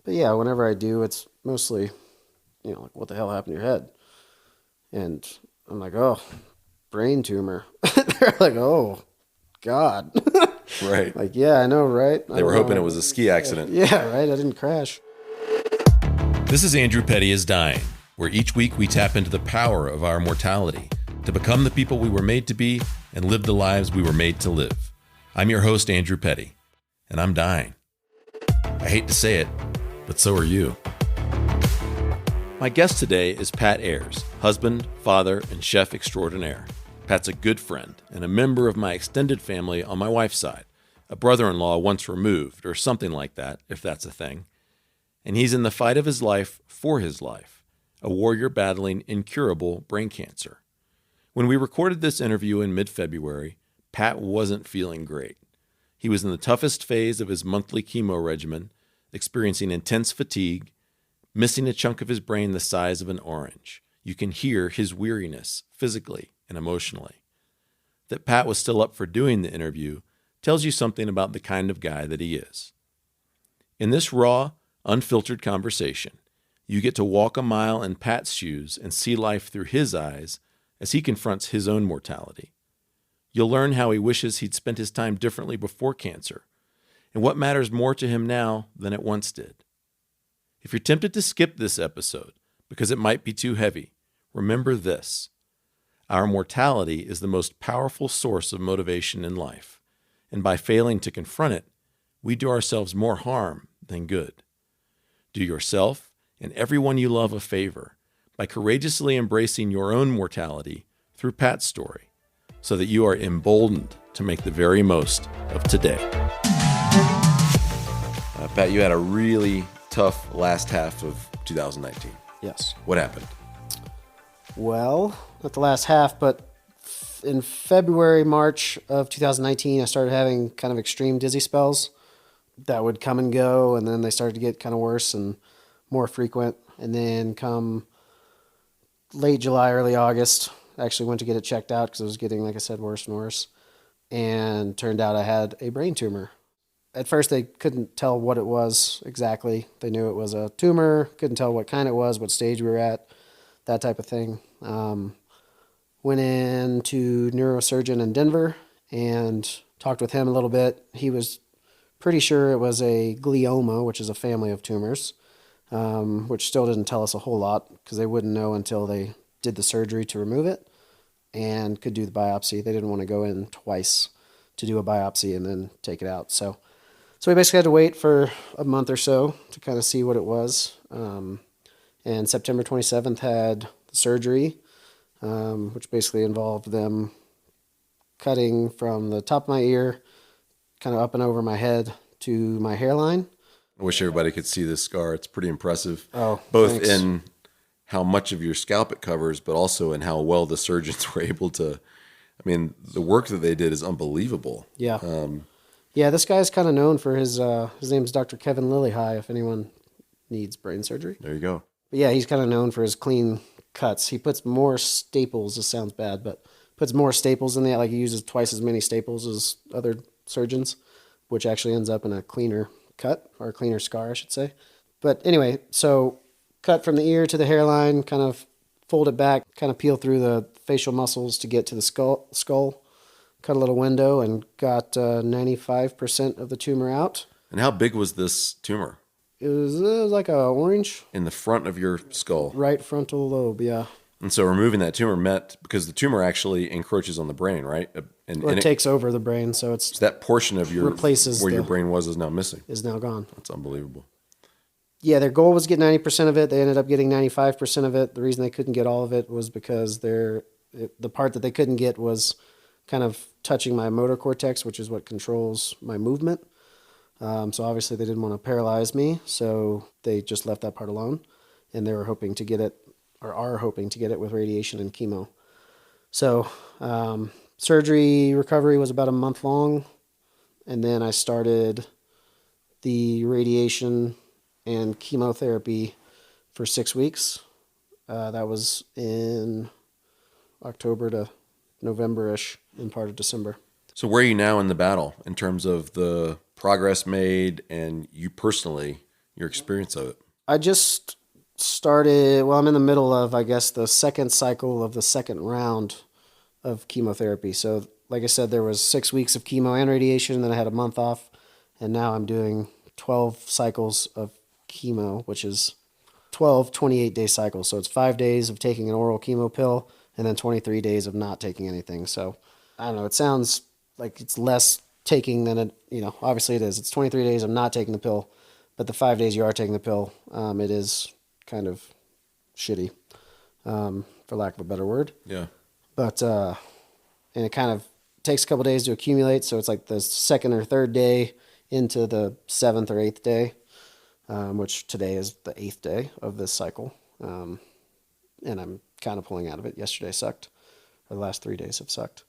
But yeah, whenever I do, it's mostly, like, what the hell happened to your head? And I'm like, oh, brain tumor. They're like, oh, God. Right. Like, yeah, I know, right? I They were don't hoping it know. was a ski accident. Yeah, right? I didn't crash. This is Andrew Petty is Dying, where each week we tap into the power of our mortality to become the people we were made to be and live the lives we were made to live. I'm your host, Andrew Petty, and I'm dying. I hate to say it, but so are you. My guest today is Pat Ayers, husband, father, and chef extraordinaire. Pat's a good friend and a member of my extended family on my wife's side, a brother-in-law once removed, or something like that, if that's a thing. And he's in the fight of his life for his life, a warrior battling incurable brain cancer. When we recorded this interview in mid-February, Pat wasn't feeling great. He was in the toughest phase of his monthly chemo regimen, experiencing intense fatigue, missing a chunk of his brain the size of an orange. You can hear his weariness physically and emotionally. That Pat was still up for doing the interview tells you something about the kind of guy that he is. In this raw, unfiltered conversation, you get to walk a mile in Pat's shoes and see life through his eyes as he confronts his own mortality. You'll learn how he wishes he'd spent his time differently before cancer, and what matters more to him now than it once did. If you're tempted to skip this episode because it might be too heavy, remember this. Our mortality is the most powerful source of motivation in life, and by failing to confront it, we do ourselves more harm than good. Do yourself and everyone you love a favor by courageously embracing your own mortality through Pat's story, so that you are emboldened to make the very most of today. Pat, you had a really tough last half of 2019. Yes. What happened? Well, not the last half, but in February, March of 2019, I started having kind of extreme dizzy spells that would come and go, and then they started to get kind of worse and more frequent. And then come late July, early August, I actually went to get it checked out because it was getting, like I said, worse and worse. And turned out I had a brain tumor. At first, they couldn't tell what it was exactly. They knew it was a tumor, couldn't tell what kind it was, what stage we were at, that type of thing. Went in to neurosurgeon in Denver and talked with him a little bit. He was pretty sure it was a glioma, which is a family of tumors, which still didn't tell us a whole lot because they wouldn't know until they did the surgery to remove it and could do the biopsy. They didn't want to go in twice to do a biopsy and then take it out. So we basically had to wait for a month or so to kind of see what it was. And September 27th had the surgery, which basically involved them cutting from the top of my ear, kind of up and over my head to my hairline. I wish everybody could see this scar. It's pretty impressive. Oh, both thanks. in how much of your scalp it covers, but also in how well the surgeons were able to. I mean, the work that they did is unbelievable. Yeah. Yeah, this guy's kind of known for his name's Dr. Kevin Lillihigh, if anyone needs brain surgery. There you go. But yeah, he's kind of known for his clean cuts. He puts more staples, this sounds bad, but puts more staples in there. Like he uses twice as many staples as other surgeons, which actually ends up in a cleaner cut, or a cleaner scar, I should say. But anyway, so cut from the ear to the hairline, kind of fold it back, kind of peel through the facial muscles to get to the skull, cut a little window, and got 95% of the tumor out. And how big was this tumor? It was like a orange. In the front of your skull. Right frontal lobe, yeah. And so removing that tumor meant, because the tumor actually encroaches on the brain, right? And it takes over the brain, so it's so that portion of your replaces where your brain was is now missing. Is now gone. That's unbelievable. Yeah, their goal was to get 90% of it. They ended up getting 95% of it. The reason they couldn't get all of it was because the part that they couldn't get was kind of touching my motor cortex, which is what controls my movement. So obviously they didn't want to paralyze me, so they just left that part alone. And they were hoping to get it, or are hoping to get it with radiation and chemo. So surgery recovery was about a month long. And then I started the radiation and chemotherapy for 6 weeks. That was in October to November-ish, in part of December. So where are you now in the battle in terms of the progress made and you personally, your experience of it? I just started, well, I'm in the middle of, I guess, the second cycle of the second round of chemotherapy. So, like I said, there was 6 weeks of chemo and radiation, and then I had a month off, and now I'm doing 12 cycles of chemo, which is 12 28-day cycles. So it's 5 days of taking an oral chemo pill and then 23 days of not taking anything. So I don't know, it sounds like it's less taking than it, obviously it is. It's 23 days of not taking the pill, but the 5 days you are taking the pill, it is kind of shitty, for lack of a better word. Yeah. But, and it kind of takes a couple days to accumulate. So it's like the second or third day into the 7th or 8th day. Which today is the 8th day of this cycle. And I'm kind of pulling out of it. Yesterday sucked. Or the last 3 days have sucked.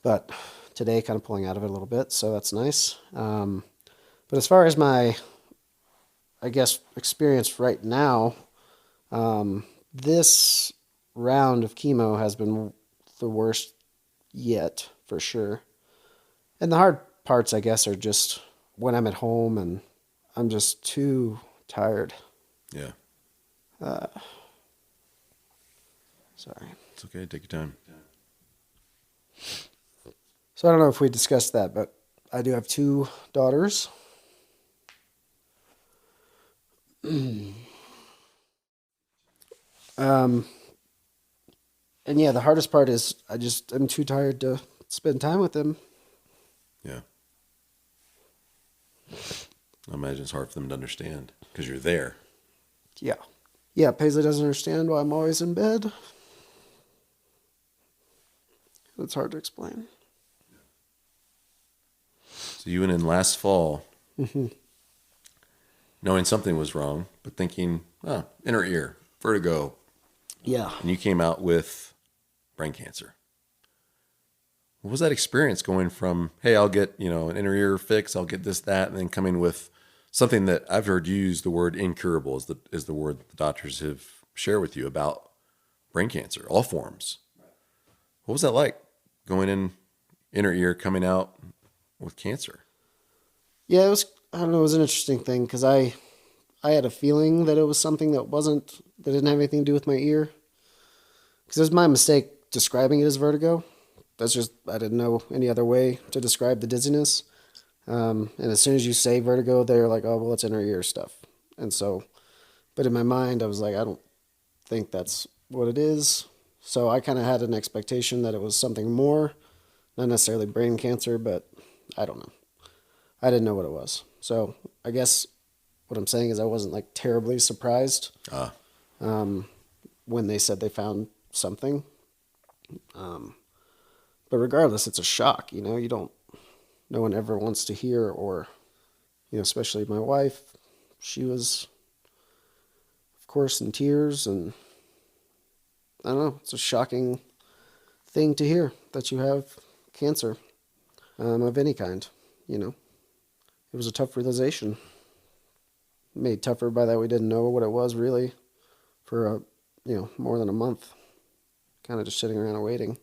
But today kind of pulling out of it a little bit, so that's nice. But as far as my, I guess, experience right now, this round of chemo has been the worst yet, for sure. And the hard parts, I guess, are just when I'm at home and I'm just too tired. Yeah. Sorry. It's okay. Take your time. So I don't know if we discussed that, but I do have 2 daughters. And yeah, the hardest part is I'm too tired to spend time with them. Yeah. I imagine it's hard for them to understand because you're there. Yeah. Yeah, Paisley doesn't understand why I'm always in bed. It's hard to explain. So you went in last fall knowing something was wrong, but thinking, inner ear, vertigo. Yeah. And you came out with brain cancer. What was that experience going from, hey, I'll get, an inner ear fix, I'll get this, that, and then coming with something that I've heard you use the word incurable is the word the doctors have shared with you about brain cancer, all forms. What was that like going in inner ear, coming out with cancer? Yeah, I don't know, it was an interesting thing because I had a feeling that it was something that didn't have anything to do with my ear. Because it was my mistake describing it as vertigo. That's just, I didn't know any other way to describe the dizziness. And as soon as you say vertigo, they're like, oh, well, it's inner ear stuff. And so, but in my mind, I was like, I don't think that's what it is. So I kind of had an expectation that it was something more, not necessarily brain cancer, but I don't know. I didn't know what it was. So I guess what I'm saying is I wasn't like terribly surprised when they said they found something. But regardless, it's a shock, no one ever wants to hear, or, especially my wife, she was, of course, in tears, and I don't know, it's a shocking thing to hear that you have cancer, of any kind, It was a tough realization, made tougher by that we didn't know what it was really for, more than a month, kind of just sitting around and waiting.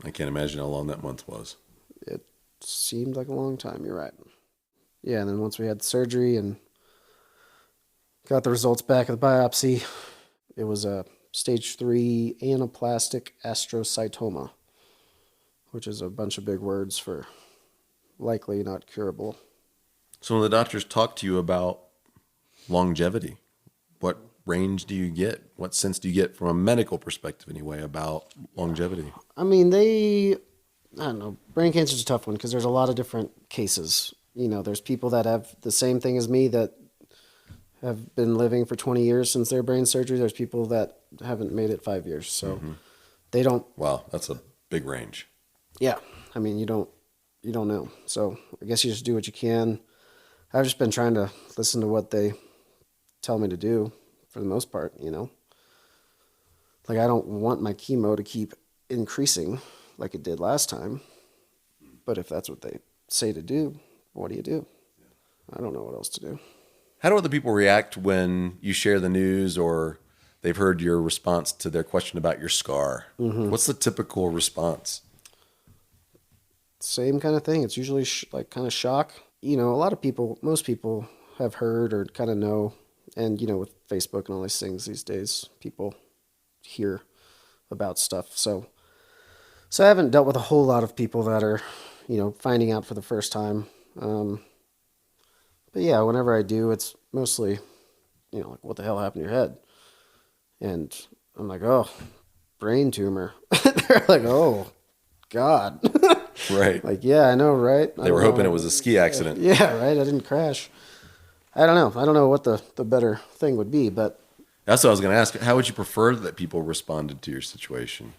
I can't imagine how long that month was. It seemed like a long time, you're right. Yeah, and then once we had the surgery and got the results back of the biopsy, it was a stage 3 anaplastic astrocytoma, which is a bunch of big words for likely not curable. So when the doctors talk to you about longevity, what range do you get? What sense do you get from a medical perspective anyway about longevity? I mean, I don't know, brain cancer is a tough one because there's a lot of different cases. There's people that have the same thing as me that have been living for 20 years since their brain surgery. There's people that haven't made it 5 years. So they don't. Wow, that's a big range. Yeah. I mean, you don't know. So I guess you just do what you can. I've just been trying to listen to what they tell me to do for the most part, Like, I don't want my chemo to keep increasing like it did last time. But if that's what they say to do, what do you do? I don't know what else to do. How do other people react when you share the news or they've heard your response to their question about your scar? What's the typical response? Same kind of thing. It's usually like kind of shock. A lot of people, most people have heard or kind of know. And, with Facebook and all these things these days, people hear about stuff. So I haven't dealt with a whole lot of people that are, finding out for the first time. But yeah, whenever I do, it's mostly, like, what the hell happened to your head? And I'm like, oh, brain tumor. They're like, oh, God. Right. Like, yeah, I know, right? They were hoping it was a ski accident. Yeah, right. I didn't crash. I don't know. I don't know what the better thing would be, but That's what I was going to ask. How would you prefer that people responded to your situation?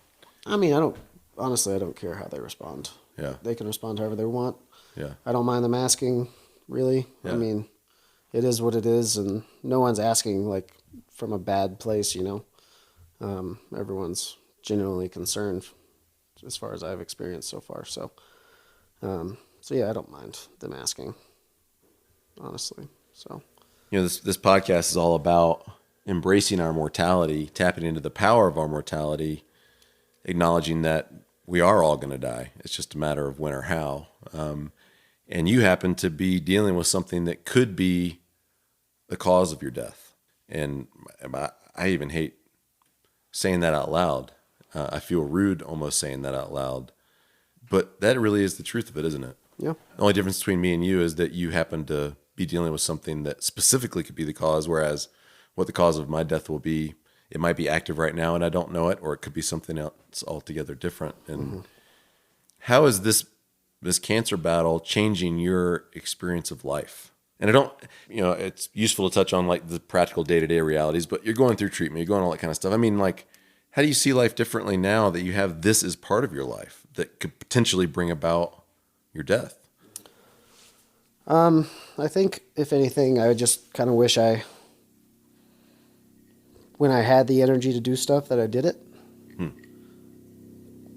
I mean, I don't care how they respond. Yeah. They can respond however they want. Yeah. I don't mind them asking, really. Yeah. I mean, it is what it is, and no one's asking, like, from a bad place, Everyone's genuinely concerned as far as I've experienced so far. So yeah, I don't mind them asking, honestly. So, this podcast is all about embracing our mortality, tapping into the power of our mortality, acknowledging that we are all going to die. It's just a matter of when or how. And you happen to be dealing with something that could be the cause of your death. And I even hate saying that out loud. I feel rude almost saying that out loud. But that really is the truth of it, isn't it? yeah. The only difference between me and you is that you happen to be dealing with something that specifically could be the cause, whereas what the cause of my death will be, it might be active right now and I don't know it, or it could be something else altogether different. And how is this cancer battle changing your experience of life? And I don't, it's useful to touch on like the practical day-to-day realities, but you're going through treatment, you're going all that kind of stuff. I mean, like, how do you see life differently now that you have this as part of your life that could potentially bring about your death? I think, if anything, I would just kind of wish when I had the energy to do stuff, that I did it.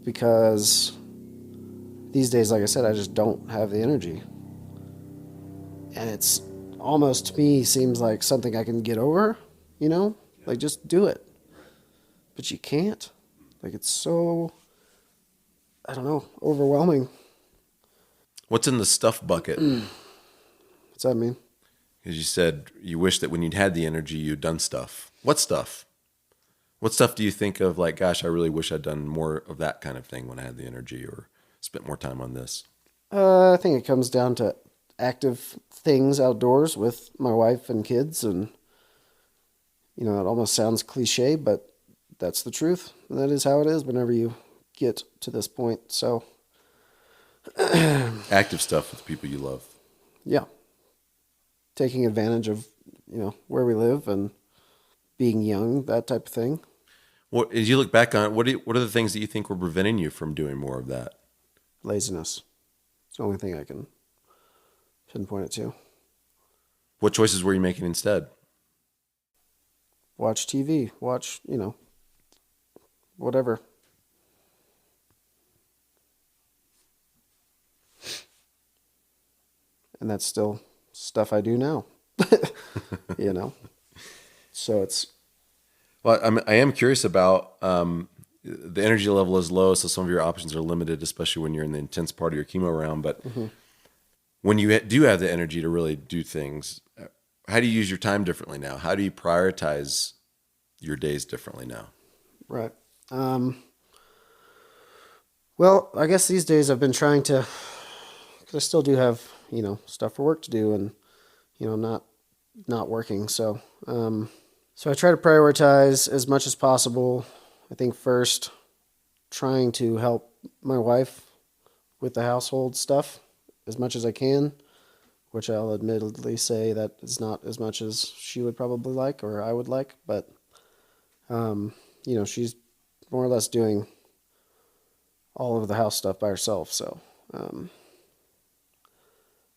Because these days, like I said, I just don't have the energy. And it's almost, to me, seems like something I can get over, like, just do it. But you can't. Like, it's so, I don't know, overwhelming. What's in the stuff bucket? What's that mean? Because you said you wish that when you'd had the energy, you'd done stuff. What stuff? What stuff do you think of like, gosh, I really wish I'd done more of that kind of thing when I had the energy, or spent more time on this? I think it comes down to active things outdoors with my wife and kids. And, it almost sounds cliche, but that's the truth. And that is how it is whenever you get to this point. So active stuff with people you love. Yeah. Taking advantage of, where we live and being young, that type of thing. What, as you look back on it, what are the things that you think were preventing you from doing more of that? Laziness. It's the only thing I can pinpoint it to. What choices were you making instead? Watch TV. Watch, whatever. And that's still stuff I do now, So it's. Well, I am curious about the energy level is low, so some of your options are limited, especially when you're in the intense part of your chemo round. But when you do have the energy to really do things, how do you use your time differently now? How do you prioritize your days differently now? Right. Well, I guess these days I've been trying to, because I still do have, stuff for work to do, and, I'm not working. So I try to prioritize as much as possible. I think first trying to help my wife with the household stuff as much as I can, which I'll admittedly say that is not as much as she would probably like or I would like, but, she's more or less doing all of the house stuff by herself. So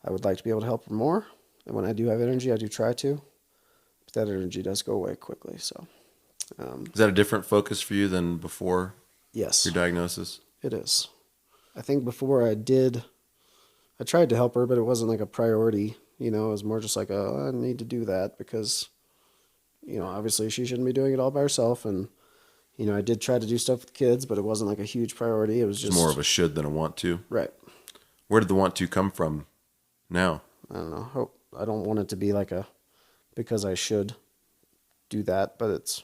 I would like to be able to help her more. And when I do have energy, I do try to. But that energy does go away quickly. So is that a different focus for you than before yes, your diagnosis? It is. I think before I tried to help her, but it wasn't like a priority. It was more just like, I need to do that because, obviously she shouldn't be doing it all by herself. And, I did try to do stuff with kids, but it wasn't like a huge priority. It was just more of a should than a want to. Right. Where did the want to come from now? I don't know. don't want it to be like because I should do that, but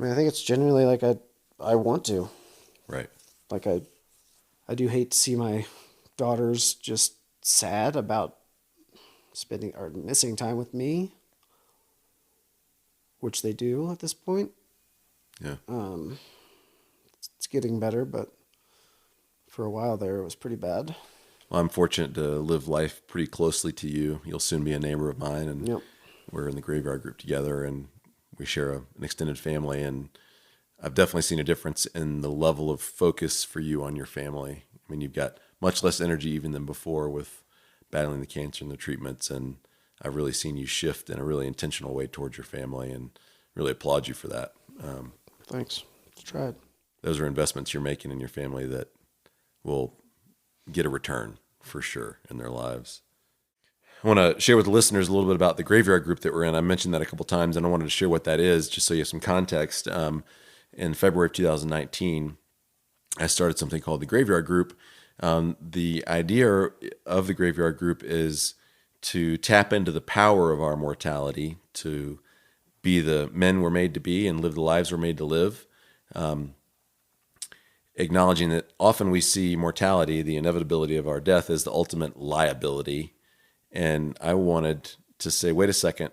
I think it's genuinely like I want to. Right. Like I do hate to see my daughters just sad about spending or missing time with me, which they do at this point. Yeah. It's getting better, but for a while there, it was pretty bad. Well, I'm fortunate to live life pretty closely to you. You'll soon be a neighbor of mine, and Yep. we're in the graveyard group together, and we share an extended family. And I've definitely seen a difference in the level of focus for you on your family. I mean, you've got much less energy even than before with battling the cancer and the treatments. And I've really seen you shift in a really intentional way towards your family, and really applaud you for that. Thanks. Let's try it. Those are investments you're making in your family that will get a return for sure in their lives. I want to share with the listeners a little bit about the graveyard group that we're in. I mentioned that a couple times, and I wanted to share what that is just so you have some context. In February of 2019, I started something called the graveyard group. The idea of the graveyard group is to tap into the power of our mortality, to be the men we're made to be and live the lives we're made to live. Acknowledging that often we see mortality, the inevitability of our death, as the ultimate liability. And I wanted to say, wait a second,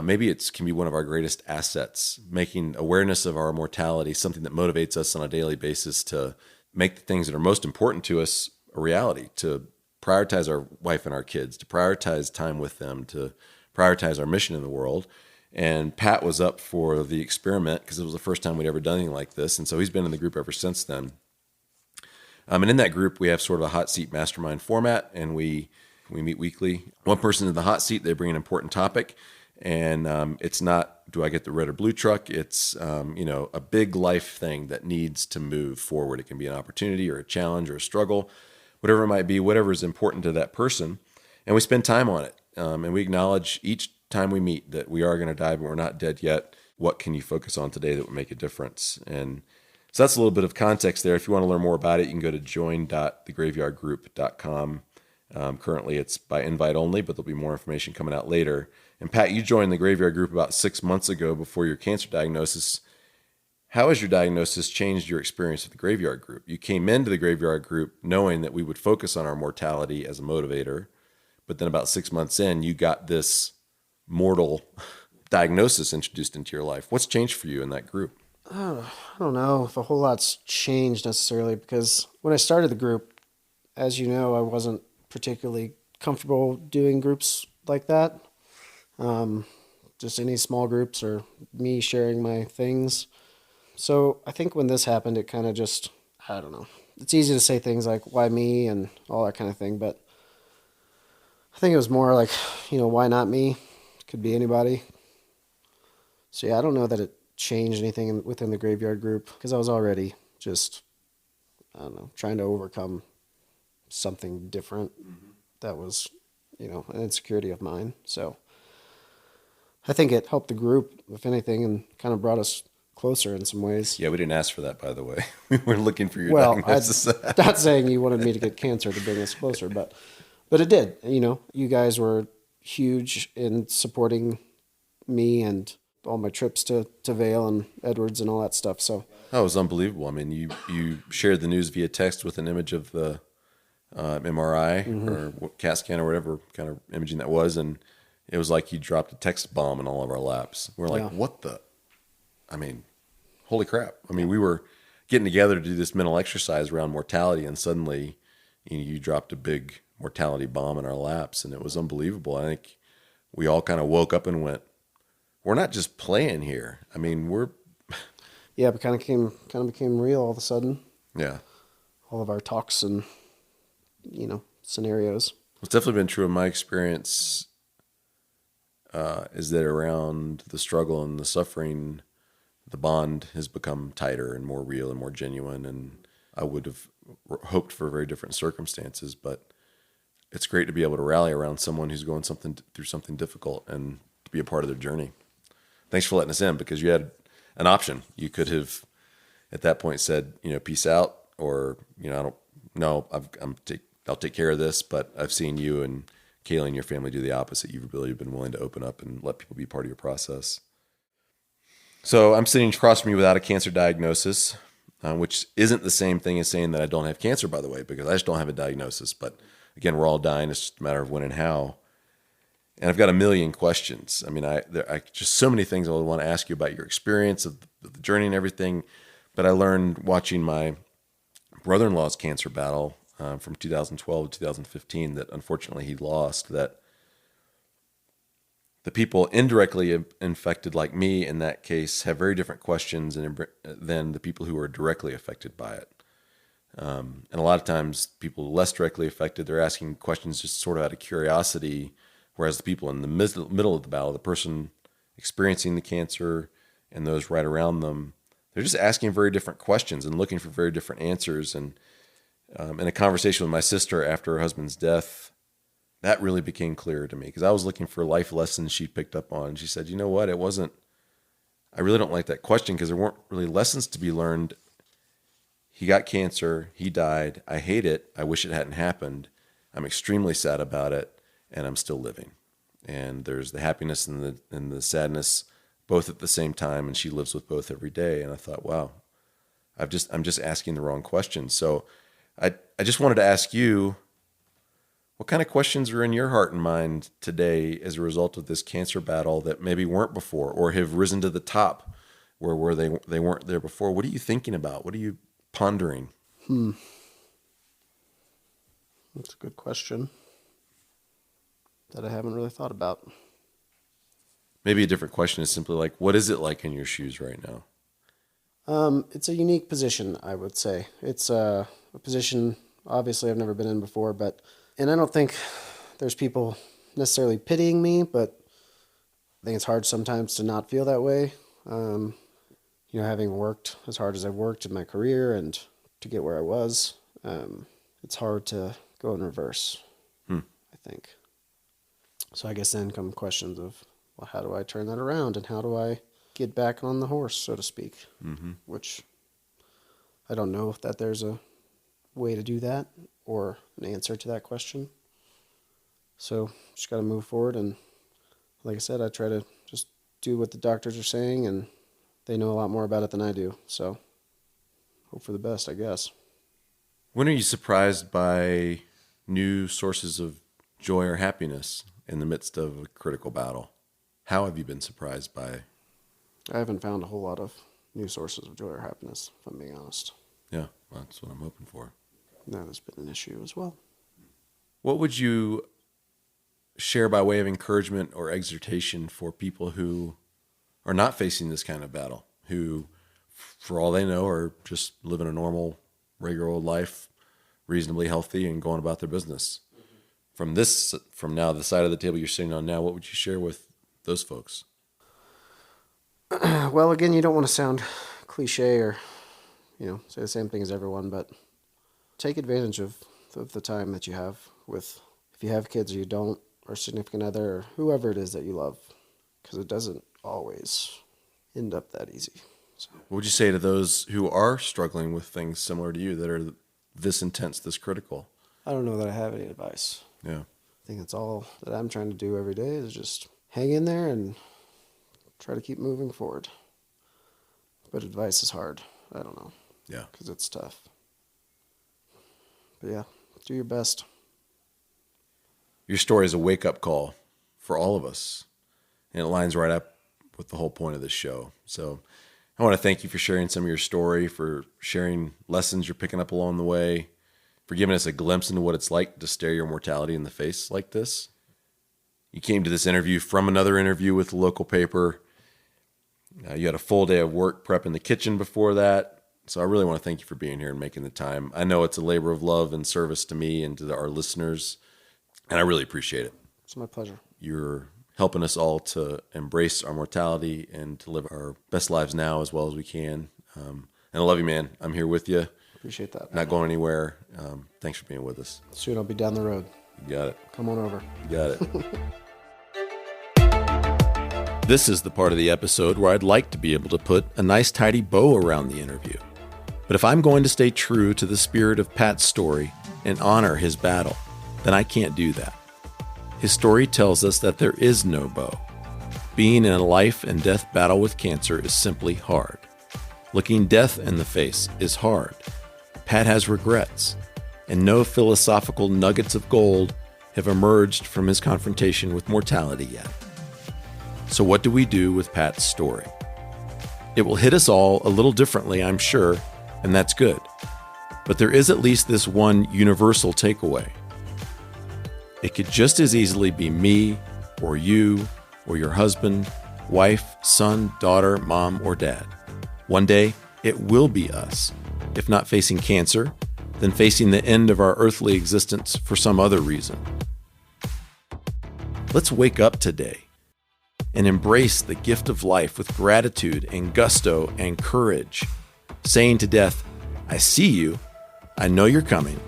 maybe it can be one of our greatest assets, making awareness of our mortality something that motivates us on a daily basis to make the things that are most important to us a reality, to prioritize our wife and our kids, to prioritize time with them, to prioritize our mission in the world. And Pat was up for the experiment because it was the first time we'd ever done anything like this. And so he's been in the group ever since then. And in that group, we have sort of a hot seat mastermind format, and we meet weekly. One person in the hot seat, they bring an important topic. And it's not, do I get the red or blue truck? It's, a big life thing that needs to move forward. It can be an opportunity or a challenge or a struggle, whatever it might be, whatever is important to that person. And we spend time on it. And we acknowledge each time we meet that we are going to die, but we're not dead yet. What can you focus on today that would make a difference? And so that's a little bit of context there. If you want to learn more about it, you can go to join.thegraveyardgroup.com. Currently it's by invite only, but there'll be more information coming out later. And Pat, you joined the graveyard group about 6 months ago before your cancer diagnosis. How has your diagnosis changed your experience of the graveyard group? You came into the graveyard group knowing that we would focus on our mortality as a motivator, but then about 6 months in, you got this mortal diagnosis introduced into your life. What's changed for you in that group? I don't know if a whole lot's changed necessarily, because when I started the group, as you know, I wasn't particularly comfortable doing groups like that. Just any small groups or me sharing my things. So I think when this happened, it kind of just, I don't know. It's easy to say things like, why me and all that kind of thing, but I think it was more like, why not me? Could be anybody. So yeah, I don't know that it changed anything within the graveyard group, because I was already just, I don't know, trying to overcome something different that was, an insecurity of mine. So I think it helped the group, if anything, and kind of brought us closer in some ways. Yeah, we didn't ask for that, by the way. We were looking for your diagnosis. I'm not saying you wanted me to get cancer to bring us closer, but it did. You guys were huge in supporting me and all my trips to Vail and Edwards and all that stuff. So that was unbelievable. I mean, you shared the news via text with an image of the MRI or CAT scan or whatever kind of imaging that was, and it was like you dropped a text bomb in all of our laps. We're like, what the? I mean, holy crap. I mean, we were getting together to do this mental exercise around mortality, and suddenly you dropped a big mortality bomb in our laps, and it was unbelievable. I think we all kind of woke up and went, we're not just playing here. I mean, it kind of became real all of a sudden. Yeah. All of our talks and, scenarios. It's definitely been true in my experience, is that around the struggle and the suffering, the bond has become tighter and more real and more genuine. And I would have hoped for very different circumstances, but it's great to be able to rally around someone who's going through something difficult and to be a part of their journey. Thanks for letting us in, because you had an option. You could have at that point said, peace out, or, I don't know, I'll take care of this, but I've seen you and Kaylee and your family do the opposite. You've really been willing to open up and let people be part of your process. So I'm sitting across from you without a cancer diagnosis, which isn't the same thing as saying that I don't have cancer, by the way, because I just don't have a diagnosis. But again, we're all dying. It's just a matter of when and how. And I've got a million questions. I mean, I just so many things I would want to ask you about your experience of the journey and everything. But I learned watching my brother-in-law's cancer battle from 2012 to 2015 that unfortunately he lost, that the people indirectly infected like me in that case have very different questions than the people who are directly affected by it. And a lot of times people less directly affected, they're asking questions just sort of out of curiosity, whereas the people in the middle of the battle, the person experiencing the cancer and those right around them, they're just asking very different questions and looking for very different answers. And in a conversation with my sister after her husband's death, that really became clear to me because I was looking for life lessons she picked up on. She said, you know what? I really don't like that question because there weren't really lessons to be learned. He got cancer. He died. I hate it. I wish it hadn't happened. I'm extremely sad about it, and I'm still living. And there's the happiness and the sadness both at the same time, and she lives with both every day. And I thought, wow, I'm just asking the wrong questions. So I just wanted to ask you, what kind of questions are in your heart and mind today as a result of this cancer battle that maybe weren't before or have risen to the top where they weren't there before? What are you thinking about? What are you pondering? That's a good question that I haven't really thought about. Maybe a different question is simply like, what is it like in your shoes right now? It's a unique position, I would say. It's a position, obviously, I've never been in before, and I don't think there's people necessarily pitying me, but I think it's hard sometimes to not feel that way. Having worked as hard as I've worked in my career and to get where I was, it's hard to go in reverse, I think. So I guess then come questions of, well, how do I turn that around and how do I get back on the horse, so to speak, which I don't know if that there's a way to do that or an answer to that question. So just got to move forward. And like I said, I try to just do what the doctors are saying, and they know a lot more about it than I do. So hope for the best, I guess. When are you surprised by new sources of joy or happiness in the midst of a critical battle? How have you been surprised by? I haven't found a whole lot of new sources of joy or happiness, if I'm being honest. Yeah, well, that's what I'm hoping for. That has been an issue as well. What would you share by way of encouragement or exhortation for people who are not facing this kind of battle, who, for all they know, are just living a normal, regular old life, reasonably healthy and going about their business? From now, the side of the table you're sitting on now, what would you share with those folks? Well, again, you don't want to sound cliche or, say the same thing as everyone, but take advantage of the time that you have with, if you have kids or you don't, or significant other, or whoever it is that you love, because it doesn't always end up that easy. So, what would you say to those who are struggling with things similar to you that are this intense, this critical? I don't know that I have any advice. Yeah. I think that's all that I'm trying to do every day is just hang in there and try to keep moving forward. But advice is hard. I don't know. Yeah. Because it's tough. But yeah, do your best. Your story is a wake-up call for all of us, and it lines right up with the whole point of this show. So I want to thank you for sharing some of your story, for sharing lessons you're picking up along the way, for giving us a glimpse into what it's like to stare your mortality in the face like this. You came to this interview from another interview with the local paper. You had a full day of work prep in the kitchen before that. So I really want to thank you for being here and making the time. I know it's a labor of love and service to me and to our listeners, and I really appreciate it. It's my pleasure. You're helping us all to embrace our mortality and to live our best lives now as well as we can. And I love you, man. I'm here with you. Appreciate that. Not going anywhere. Thanks for being with us. Soon I'll be down the road. You got it. Come on over. You got it. This is the part of the episode where I'd like to be able to put a nice tidy bow around the interview. But if I'm going to stay true to the spirit of Pat's story and honor his battle, then I can't do that. His story tells us that there is no bow. Being in a life and death battle with cancer is simply hard. Looking death in the face is hard. Pat has regrets, and no philosophical nuggets of gold have emerged from his confrontation with mortality yet. So what do we do with Pat's story? It will hit us all a little differently, I'm sure, and that's good. But there is at least this one universal takeaway. It could just as easily be me, or you, or your husband, wife, son, daughter, mom, or dad. One day, it will be us, if not facing cancer, then facing the end of our earthly existence for some other reason. Let's wake up today and embrace the gift of life with gratitude and gusto and courage, saying to death, I see you, I know you're coming,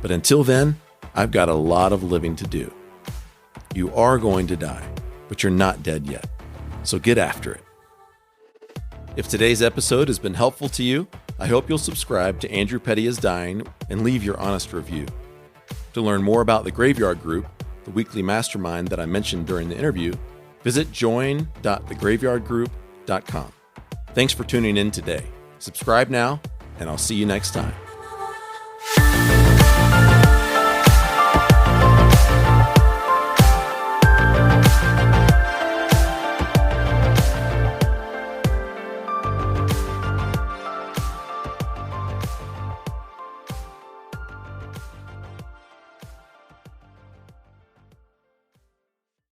but until then, I've got a lot of living to do. You are going to die, but you're not dead yet, so get after it. If today's episode has been helpful to you, I hope you'll subscribe to Andrew Petty is Dying and leave your honest review. To learn more about the Graveyard Group, the weekly mastermind that I mentioned during the interview, visit join.thegraveyardgroup.com. Thanks for tuning in today. Subscribe now, and I'll see you next time.